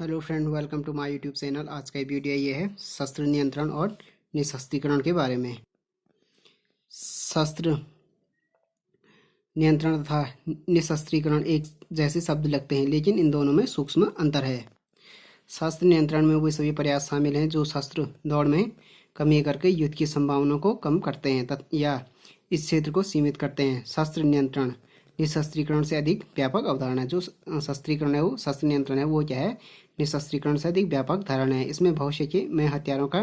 Hello friend, welcome to my YouTube channel. आज का video ये है शस्त्र नियंत्रण और निशस्त्रीकरण के बारे में। शस्त्र नियंत्रण तथा निशस्त्रीकरण एक जैसे शब्द लगते हैं, लेकिन इन दोनों में सूक्ष्म अंतर है। शस्त्र नियंत्रण में वे सभी प्रयास शामिल हैं जो शस्त्र दौड़ में कमी करके युद्ध की संभावना को कम करते हैं या इस क्षेत्र को सीमित करते हैं। शस्त्र नियंत्रण निशस्त्रीकरण से अधिक व्यापक अवधारणा है। जो शस्त्रीकरण है वो शस्त्र नियंत्रण है वो क्या है, निशस्त्रीकरण से अधिक व्यापक धारणा है। इसमें भविष्य के में हथियारों का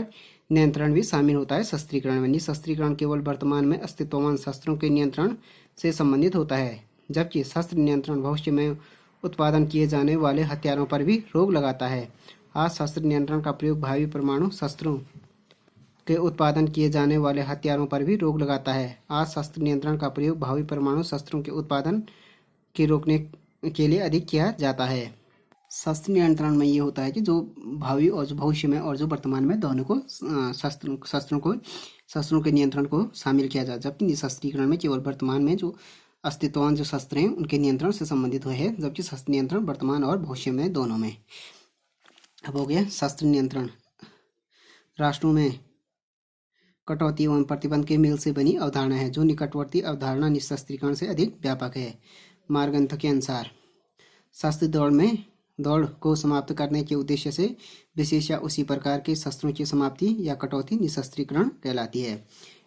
नियंत्रण भी शामिल होता है। शस्त्रीकरण में निशस्त्रीकरण केवल वर्तमान में अस्तित्वमान शस्त्रों के नियंत्रण से संबंधित होता है, जबकि शस्त्र नियंत्रण भविष्य में उत्पादन किए जाने वाले हथियारों पर भी रोक लगाता है। आज शस्त्र नियंत्रण का प्रयोग भावी परमाणु शस्त्रों के उत्पादन किए जाने वाले हथियारों पर भी रोक लगाता है। आज शस्त्र नियंत्रण का प्रयोग भावी परमाणु शस्त्रों के उत्पादन के रोकने के लिए अधिक किया जाता है। शस्त्र नियंत्रण में ये होता है कि जो भावी और जो भविष्य में और जो वर्तमान में दोनों को शस्त्रों के नियंत्रण को शामिल किया जाए, जबकि निशस्त्रीकरण में केवल वर्तमान में जो अस्तित्ववान जो शस्त्र हैं उनके नियंत्रण से संबंधित हुए हैं, जबकि शस्त्र नियंत्रण वर्तमान और भविष्य में दोनों में। अब हो गया शस्त्र नियंत्रण। राष्ट्रों में कटौती एवं प्रतिबंध के मेल से बनी अवधारणा है। जो निकटवर्ती अवधारणा निशस्त्रीकरण से अधिक व्यापक है। मार्गंथ के अनुसार शस्त्र दौड़ को समाप्त करने के उद्देश्य से विशेष या उसी प्रकार के शस्त्रों की समाप्ति या कटौती निशस्त्रीकरण कहलाती है।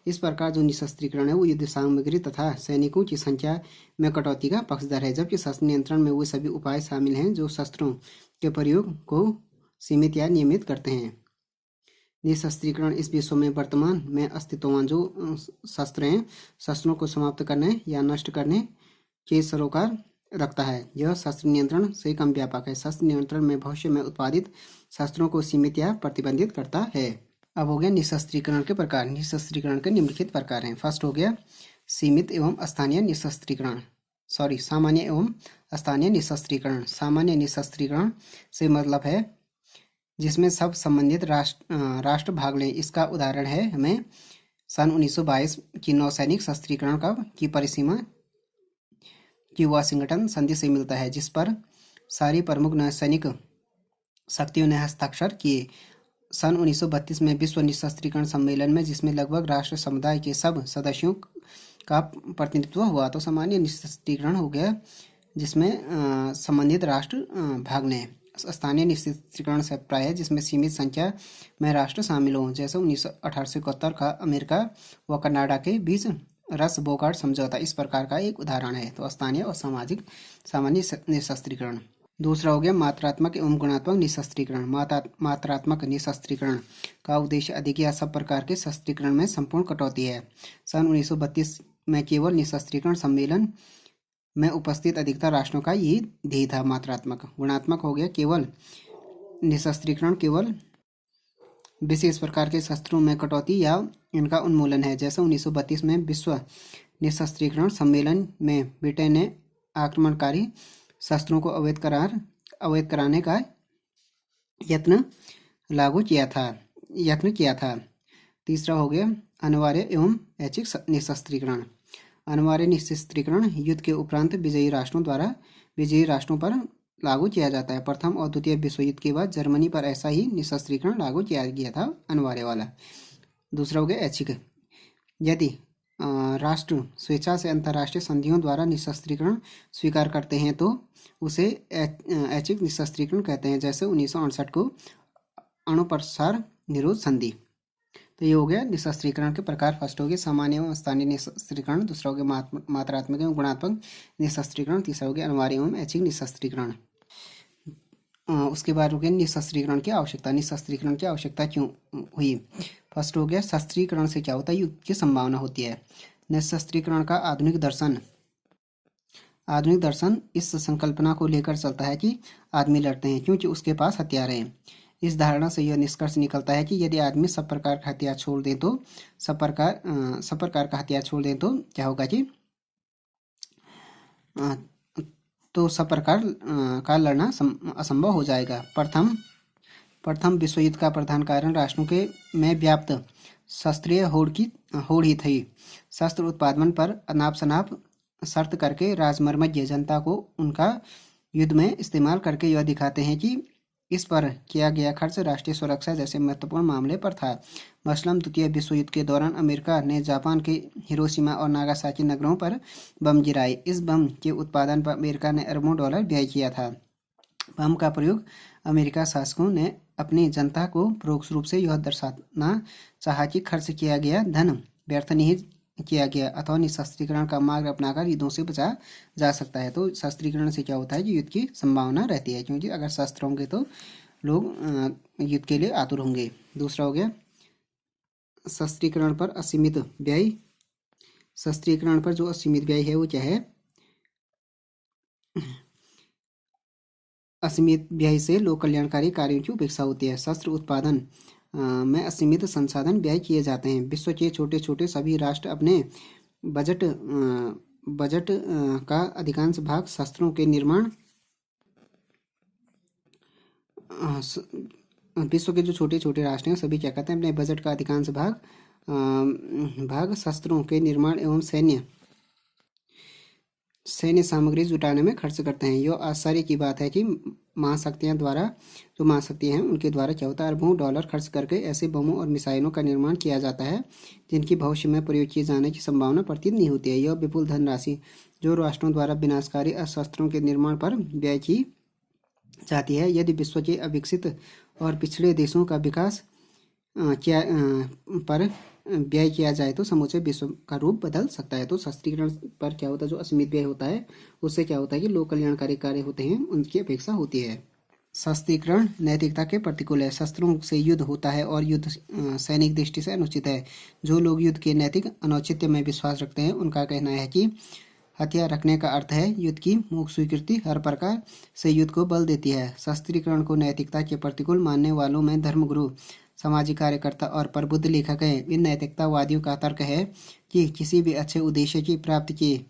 इस प्रकार जो निशस्त्रीकरण है वो युद्ध सामग्री तथा सैनिकों की संख्या में कटौती का पक्षधर है, जबकि शस्त्र नियंत्रण में वो सभी उपाय शामिल हैं जो शस्त्रों के प्रयोग को सीमित या नियमित करते हैं। निशस्त्रीकरण इस विश्व में वर्तमान में अस्तित्ववान जो शस्त्र हैं शस्त्रों को समाप्त करने या नष्ट करने के सरोकार रखता है। यह शस्त्र नियंत्रण से कम व्यापक है। शस्त्र नियंत्रण में भविष्य में उत्पादित शस्त्रों को सीमित या प्रतिबंधित करता है। अब हो गया निशस्त्रीकरण के प्रकार। निशस्त्रीकरण के निम्नलिखित प्रकार हैं। फर्स्ट हो गया सीमित एवं स्थानीय निशस्त्रीकरण, सामान्य एवं स्थानीय निशस्त्रीकरण। सामान्य निशस्त्रीकरण से मतलब है जिसमें सब संबंधित राष्ट्र भाग लें। इसका उदाहरण है हमें सन 1922 की नौसैनिक शस्त्रीकरण की परिसीमा की वाशिंगटन संधि से मिलता है, जिस पर सारी प्रमुख नौसैनिक शक्तियों ने हस्ताक्षर किए। सन 1932 में विश्व निशस्त्रीकरण सम्मेलन में, जिसमें लगभग राष्ट्र समुदाय के सब सदस्यों का प्रतिनिधित्व हुआ। तो सामान्य निशस्त्रीकरण हो गया जिसमें संबंधित राष्ट्र भाग लें। स्थानीय निशस्त्रीकरण से अभिप्राय है जिसमें सीमित संख्या में राष्ट्र शामिल हों, जैसे 1871 का अमेरिका व कनाडा के बीच रस बोगार्ड समझौता इस प्रकार का एक उदाहरण है। तो स्थानीय और सामान्य निशस्त्रीकरण। दूसरा हो गया मात्रात्मक एवं गुणात्मक निशस्त्रीकरण। मात्रात्मक निशस्त्रीकरण का उद्देश्य अधिक या सब प्रकार के शस्त्रीकरण में संपूर्ण कटौती है। सन 1932 में केवल निशस्त्रीकरण सम्मेलन में उपस्थित अधिकतर राष्ट्रों का यही ध्येय था। मात्रात्मक। गुणात्मक हो गया केवल निशस्त्रीकरण केवल विशेष प्रकार के शस्त्रों में कटौती या इनका उन्मूलन है, जैसे 1932 में विश्व निशस्त्रीकरण सम्मेलन में ब्रिटेन ने आक्रमणकारी शस्त्रों को अवैध कराने का यत्न किया था। तीसरा हो गया अनिवार्य एवं ऐच्छिक निशस्त्रीकरण। अनिवार्य निशस्त्रीकरण युद्ध के उपरांत विजयी राष्ट्रों पर लागू किया जाता है। प्रथम और द्वितीय विश्व युद्ध के बाद जर्मनी पर ऐसा ही निशस्त्रीकरण लागू किया गया था, अनिवार्य वाला। दूसरा हो गया ऐच्छिक। यदि राष्ट्र स्वेच्छा से अंतर्राष्ट्रीय संधियों द्वारा निशस्त्रीकरण स्वीकार करते हैं तो उसे ऐच्छिक निशस्त्रीकरण कहते हैं, जैसे 1968 को अणुप्रसार निरोध संधि। तो ये हो गया निशस्त्रीकरण के प्रकार। फर्स्ट हो गया सामान्य एवं स्थानीय निशस्त्रीकरण। दूसरा हो गया मात्रात्मक एवं गुणात्मक निशस्त्रीकरण। तीसरा हो गया अनिवार्य एवं ऐच्छिक निशस्त्रीकरण। उसके बाद हो गया निशस्त्रीकरण की आवश्यकता। निशस्त्रीकरण की आवश्यकता क्यों हुई? फर्स्ट हो गया शस्त्रीकरण से क्या होता है, युद्ध की संभावना होती है। निशस्त्रीकरण का आधुनिक दर्शन इस संकल्पना को लेकर चलता है कि आदमी लड़ते हैं क्योंकि उसके पास हथियार हैं। इस धारणा से यह निष्कर्ष निकलता है कि यदि आदमी सब प्रकार का हथियार छोड़ दें तो क्या होगा कि तो सब प्रकार का लड़ना असंभव हो जाएगा। प्रथम विश्व युद्ध का प्रधान कारण राष्ट्रों में व्याप्त शस्त्रीय होड़ ही थी। शस्त्र उत्पादन पर अनाप शनाप शर्त करके राजमर्मज्ञ जनता को उनका युद्ध में इस्तेमाल करके यह दिखाते हैं कि इस पर किया गया खर्च राष्ट्रीय सुरक्षा जैसे महत्वपूर्ण मामले पर था। मसलन द्वितीय विश्व युद्ध के दौरान अमेरिका ने जापान के हिरोशिमा और नागासाकी नगरों पर बम गिराए। इस बम के उत्पादन पर अमेरिका ने अरबों डॉलर व्यय किया था। बम का प्रयोग अमेरिका शासकों ने अपनी जनता को परोक्ष रूप से यह दर्शाना चाहा कि खर्च किया गया धन व्यर्थ नहीं किया गया अथवा निशस्त्रीकरण का मार्ग अपनाकर युद्धों से बचा जा सकता है। तो शस्त्रीकरण से क्या होता है कि युद्ध की संभावना रहती है, क्योंकि अगर शस्त्र होंगे तो लोग युद्ध के लिए आतुर होंगे। दूसरा हो गया शस्त्रीकरण पर असीमित व्यय। शस्त्रीकरण पर जो असीमित व्यय है वो क्या है? असीमित व्यय से लोक कल्याणकारी कार्यों की उपेक्षा होती है। शस्त्र उत्पादन में असीमित संसाधन व्यय किए जाते हैं। विश्व के छोटे छोटे सभी राष्ट्र अपने बजट का अधिकांश भाग शस्त्रों के निर्माण विश्व के जो छोटे छोटे राष्ट्र हैं सभी क्या कहते हैं अपने बजट का अधिकांश भाग शस्त्रों के निर्माण एवं सैन्य सामग्री जुटाने में खर्च करते हैं। यह आश्चर्य की बात है कि महाशक्तियां हैं उनके द्वारा क्या होता है अरबों डॉलर खर्च करके ऐसे बमों और मिसाइलों का निर्माण किया जाता है जिनकी भविष्य में प्रयोग किए जाने की संभावना प्रतीत नहीं होती है। यह विपुल धनराशि जो राष्ट्रों द्वारा विनाशकारी शस्त्रों के निर्माण पर व्यय की जाती है, यदि विश्व के अविकसित और पिछड़े देशों का विकास पर व्यय किया जाए तो समूचे विश्व का रूप बदल सकता है। तो शस्त्रीकरण पर क्या होता है जो असीमित व्यय होता है उससे क्या होता है कि लोक कल्याणकारी कार्य होते हैं उनकी अपेक्षा होती है। शस्त्रीकरण नैतिकता के प्रतिकूल है। शस्त्रों से युद्ध होता है और युद्ध सैनिक दृष्टि से अनुचित है। जो लोग युद्ध के नैतिक अनौचित्य में विश्वास रखते हैं उनका कहना है कि हथियार रखने का अर्थ है युद्ध की मूक स्वीकृति हर प्रकार से युद्ध को बल देती है। शस्त्रीकरण को नैतिकता के प्रतिकूल मानने वालों में धर्मगुरु, सामाजिक कार्यकर्ता और प्रबुद्ध लेखक हैं। इन नैतिकतावादियों का तर्क है कि किसी भी अच्छे उद्देश्य की प्राप्ति के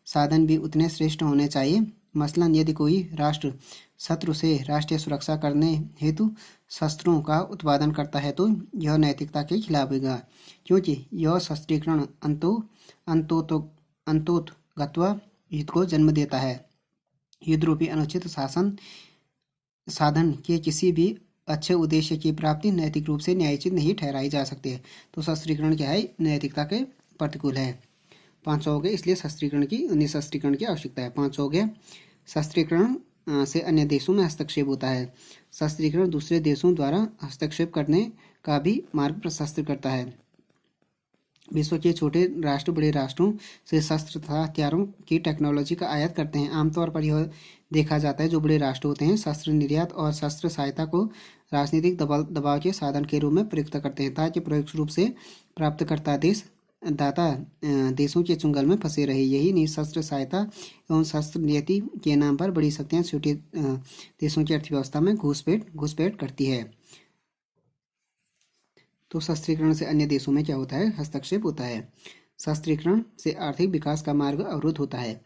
साधन भी उतने श्रेष्ठ होने चाहिए। मसलन यदि कोई राष्ट्र शत्रु से राष्ट्रीय सुरक्षा करने हेतु शस्त्रों का उत्पादन करता है तो यह नैतिकता के खिलाफ होगा, क्योंकि यह शस्त्रीकरण अंतोतगत्वा युद्ध को जन्म देता है। युद्ध रूपी अनुचित साधन के किसी भी अच्छे उद्देश्य की प्राप्ति नैतिक रूप से न्यायोचित नहीं ठहराई जा सकती है। तो शस्त्रीकरण क्या है? नैतिकता के प्रतिकूल है। 5 हो गए, इसलिए निशस्त्रीकरण की आवश्यकता है। 5 हो गया शस्त्रीकरण से अन्य देशों में हस्तक्षेप होता है। शस्त्रीकरण दूसरे देशों द्वारा हस्तक्षेप करने का भी मार्ग प्रशस्त करता है। विश्व के छोटे राष्ट्र बड़े राष्ट्रों से शस्त्र तथा हथियारों की टेक्नोलॉजी का आयात करते हैं। आमतौर पर यह देखा जाता है जो बड़े राष्ट्र होते हैं शस्त्र निर्यात और शस्त्र सहायता को राजनीतिक दबाव के साधन के रूप में प्रयुक्त करते हैं ताकि प्रत्यक्ष रूप से प्राप्तकर्ता देश दाता देशों के चुंगल में फंसे रहे। यही निशस्त्र सहायता एवं शस्त्र निर्यात के नाम पर बड़ी शक्तियां छोटे देशों की अर्थव्यवस्था में घुसपैठ करती है। तो शस्त्रीकरण से अन्य देशों में क्या होता है? हस्तक्षेप होता है। शस्त्रीकरण से आर्थिक विकास का मार्ग अवरुद्ध होता है।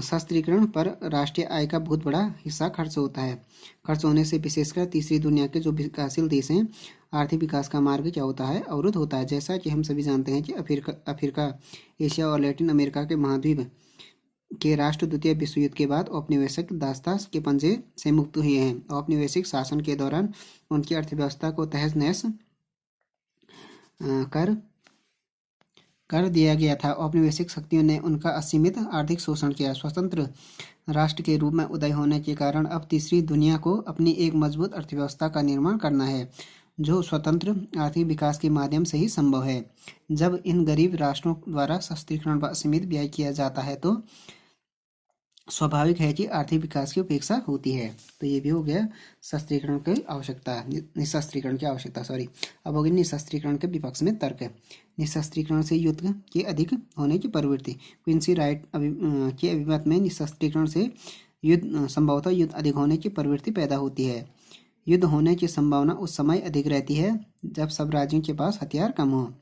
शस्त्रीकरण पर राष्ट्रीय आय का बहुत बड़ा हिस्सा खर्च होता है। खर्च होने से विशेषकर तीसरी दुनिया के जो विकासशील देश हैं आर्थिक विकास का मार्ग क्या होता है? अवरुद्ध होता है। जैसा कि हम सभी जानते हैं कि अफ्रीका, एशिया और लैटिन अमेरिका के महाद्वीप के राष्ट्र द्वितीय विश्व युद्ध के बाद औपनिवेशिक दासता के पंजे से मुक्त हुए हैं। औपनिवेशिक शासन के दौरान उनकी अर्थव्यवस्था को तहस नहस कर दिया गया था। औपनिवेशिक शक्तियों ने उनका असीमित आर्थिक शोषण किया। स्वतंत्र राष्ट्र के रूप में उदय होने के कारण अब तीसरी दुनिया को अपनी एक मजबूत अर्थव्यवस्था का निर्माण करना है जो स्वतंत्र आर्थिक विकास के माध्यम से ही संभव है। जब इन गरीब राष्ट्रों द्वारा शस्त्रीकरण पर असीमित व्यय किया जाता है तो स्वाभाविक है कि आर्थिक विकास की उपेक्षा होती है। तो ये भी हो गया शस्त्रीकरण की आवश्यकता, निशस्त्रीकरण की आवश्यकता अब होगी निशस्त्रीकरण के विपक्ष में तर्क। निशस्त्रीकरण से युद्ध के अधिक होने की प्रवृत्ति। क्विंसी राइट के अभिमत में निशस्त्रीकरण से संभवतः युद्ध अधिक होने की प्रवृत्ति पैदा होती है। युद्ध होने की संभावना उस समय अधिक रहती है जब सब राज्यों के पास हथियार कम हो।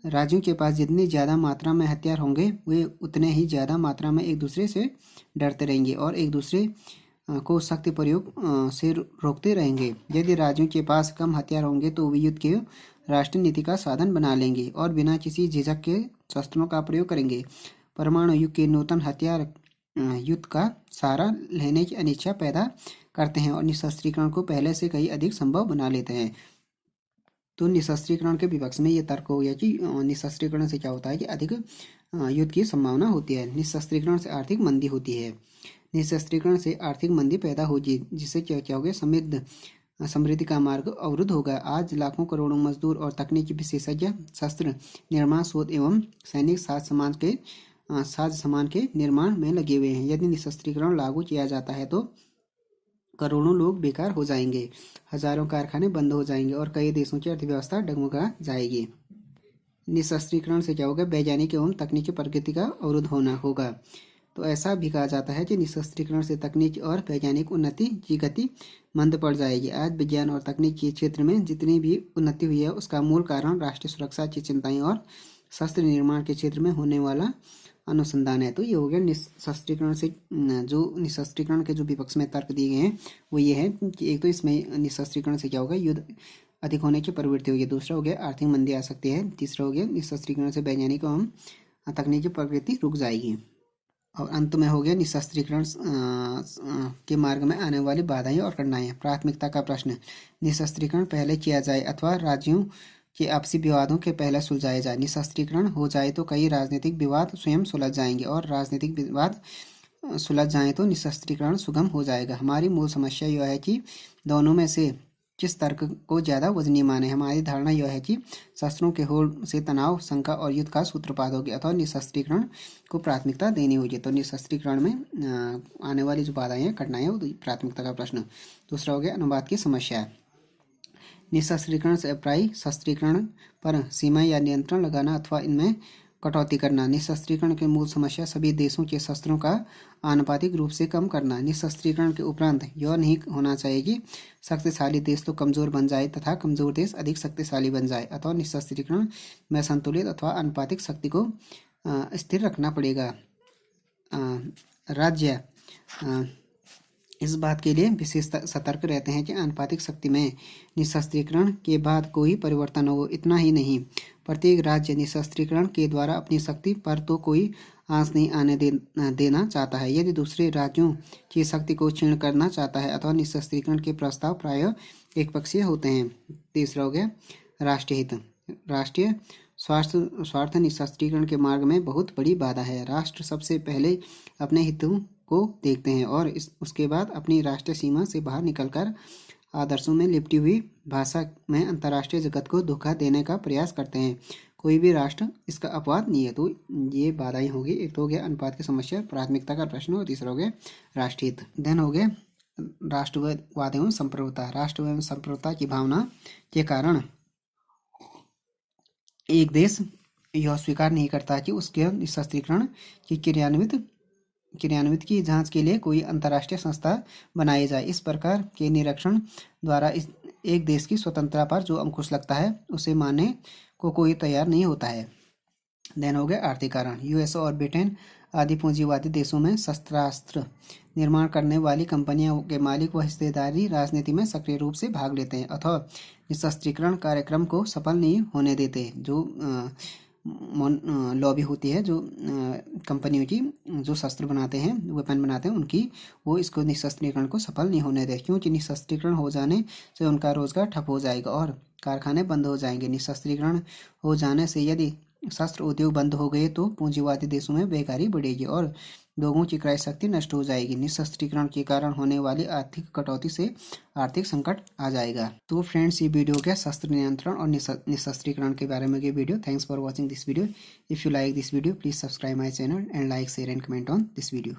राज्यों के पास जितनी ज़्यादा मात्रा में हथियार होंगे वे उतने ही ज़्यादा मात्रा में एक दूसरे से डरते रहेंगे और एक दूसरे को शक्ति प्रयोग से रोकते रहेंगे। यदि राज्यों के पास कम हथियार होंगे तो वे युद्ध के राष्ट्रीय नीति का साधन बना लेंगे और बिना किसी झिझक के शस्त्रों का प्रयोग करेंगे। परमाणु युग के नूतन हथियार युद्ध का सहारा लेने की अनिच्छा पैदा करते हैं और निशस्त्रीकरण को पहले से कहीं अधिक संभव बना लेते हैं। तो निशस्त्रीकरण के विपक्ष में ये तर्क हो गया कि निशस्त्रीकरण से क्या होता है कि अधिक युद्ध की संभावना होती है। निशस्त्रीकरण से आर्थिक मंदी होती है। निशस्त्रीकरण से आर्थिक मंदी पैदा होगी, जिससे क्या क्या होगा, समृद्धि का मार्ग अवरुद्ध होगा। आज लाखों करोड़ों मजदूर और तकनीकी विशेषज्ञ शस्त्र निर्माण, शोध एवं सैनिक साज सामान के निर्माण में लगे हुए हैं। यदि निशस्त्रीकरण लागू किया जाता है तो करोड़ों लोग बेकार हो जाएंगे, हजारों कारखाने बंद हो जाएंगे और कई देशों की अर्थव्यवस्था डगमगा जाएगी। निशस्त्रीकरण से क्या होगा, वैज्ञानिक एवं तकनीकी प्रगति का अवरुद्ध होना होगा। तो ऐसा भी कहा जाता है कि निशस्त्रीकरण से तकनीक और वैज्ञानिक उन्नति की गति मंद पड़ जाएगी। आज विज्ञान और तकनीक के क्षेत्र में जितनी भी उन्नति हुई है उसका मूल कारण राष्ट्रीय सुरक्षा की चिंताएं और शस्त्र निर्माण के क्षेत्र में होने वाला अनुसंधान है। तो ये हो गया निशस्त्रीकरण से जो निशस्त्रीकरण के जो विपक्ष में तर्क दिए गए हैं वो ये है कि एक तो इसमें निशस्त्रीकरण से क्या होगा, युद्ध अधिक होने की प्रवृत्ति होगी। दूसरा हो गया आर्थिक मंदी आ सकती है। तीसरा हो गया निशस्त्रीकरण से वैज्ञानिक एवं तकनीकी प्रगति रुक जाएगी। और अंत में हो गया निशस्त्रीकरण के मार्ग में आने वाली बाधाएं और कठिनाइयां। प्राथमिकता का प्रश्न, निशस्त्रीकरण पहले किया जाए अथवा राज्यों के आपसी विवादों के पहले सुलझाया जाए। निशस्त्रीकरण हो जाए तो कई राजनीतिक विवाद स्वयं सुलझ जाएंगे और राजनीतिक विवाद सुलझ जाए तो निशस्त्रीकरण सुगम हो जाएगा। हमारी मूल समस्या यह है कि दोनों में से किस तर्क को ज्यादा वजनी माने। हमारी धारणा यह है कि शस्त्रों के होड़ से तनाव, शंका और युद्ध का सूत्रपात होगी अथवा निशस्त्रीकरण को प्राथमिकता देनी होगी। तो निशस्त्रीकरण में आने वाली जो बाधाएं हैं, कठिनाइयां, प्राथमिकता का प्रश्न। दूसरा हो गया अनुवाद की समस्या। निशस्त्रीकरण से अप्रायी शस्त्रीकरण पर सीमा या नियंत्रण लगाना अथवा इनमें कटौती करना। निशस्त्रीकरण की मूल समस्या सभी देशों के शस्त्रों का आनुपातिक रूप से कम करना। निशस्त्रीकरण के उपरांत यह नहीं होना चाहिए कि शक्तिशाली देश तो कमजोर बन जाए तथा कमजोर देश अधिक शक्तिशाली बन जाए। अथवा निशस्त्रीकरण में संतुलित अथवा अनुपातिक शक्ति को स्थिर रखना पड़ेगा। राज्य इस बात के लिए विशेष सतर्क रहते हैं कि आनुपातिक शक्ति में निशस्त्रीकरण के बाद कोई परिवर्तन हो। इतना ही नहीं, प्रत्येक राज्य निशस्त्रीकरण के द्वारा अपनी शक्ति पर तो कोई आंच नहीं आने देना चाहता है। यदि दूसरे राज्यों की शक्ति को क्षीण करना चाहता है अथवा निशस्त्रीकरण के प्रस्ताव प्रायः एकपक्षीय होते हैं। तीसरा हो गया राष्ट्रीय हित। राष्ट्रीय स्वार्थ निशस्त्रीकरण के मार्ग में बहुत बड़ी बाधा है। राष्ट्र सबसे पहले अपने हितों को देखते हैं और उसके बाद अपनी राष्ट्रीय सीमा से बाहर निकलकर आदर्शों में लिपटी हुई भाषा में अंतर्राष्ट्रीय जगत को धोखा देने का प्रयास करते हैं। कोई भी राष्ट्र इसका अपवाद नहीं है। तो ये बाधाएं होगी। एक तो हो गया अनुपात की समस्या, प्राथमिकता का प्रश्न, और तीसरा हो गया राष्ट्रीय हित। देन हो गया राष्ट्रवाद एवं संप्रभुता। राष्ट्र एवं संप्रभुता की भावना के कारण एक देश यह स्वीकार नहीं करता कि उसके निशस्त्रीकरण की क्रियान्वित की जांच के लिए कोई अंतर्राष्ट्रीय संस्था बनाई जाए। इस प्रकार के निरीक्षण द्वारा एक देश की स्वतंत्रता पर जो अंकुश लगता है उसे मानने को कोई तैयार नहीं होता है। देन हो गया आर्थिक कारण। यूएस और ब्रिटेन आदि पूंजीवादी देशों में शस्त्रास्त्र निर्माण करने वाली कंपनियों के मालिक व हिस्सेदारी राजनीति में सक्रिय रूप से भाग लेते हैं अथवा निशस्त्रीकरण कार्यक्रम को सफल नहीं होने देते। जो लॉबी होती है, जो कंपनियों की जो शस्त्र बनाते हैं, वेपन बनाते हैं, उनकी वो इसको निशस्त्रीकरण को सफल नहीं होने दे, क्योंकि निशस्त्रीकरण हो जाने से उनका रोजगार ठप हो जाएगा और कारखाने बंद हो जाएंगे। निशस्त्रीकरण हो जाने से यदि शस्त्र उद्योग बंद हो गए तो पूंजीवादी देशों में बेकारी बढ़ेगी और लोगों की क्रय शक्ति नष्ट हो जाएगी। निशस्त्रीकरण के कारण होने वाली आर्थिक कटौती से आर्थिक संकट आ जाएगा। तो फ्रेंड्स, ये वीडियो क्या शस्त्र नियंत्रण और निशस्त्रीकरण के बारे में ये video. Thanks for watching this video. If you like this video please subscribe my channel and like, share and comment on this video.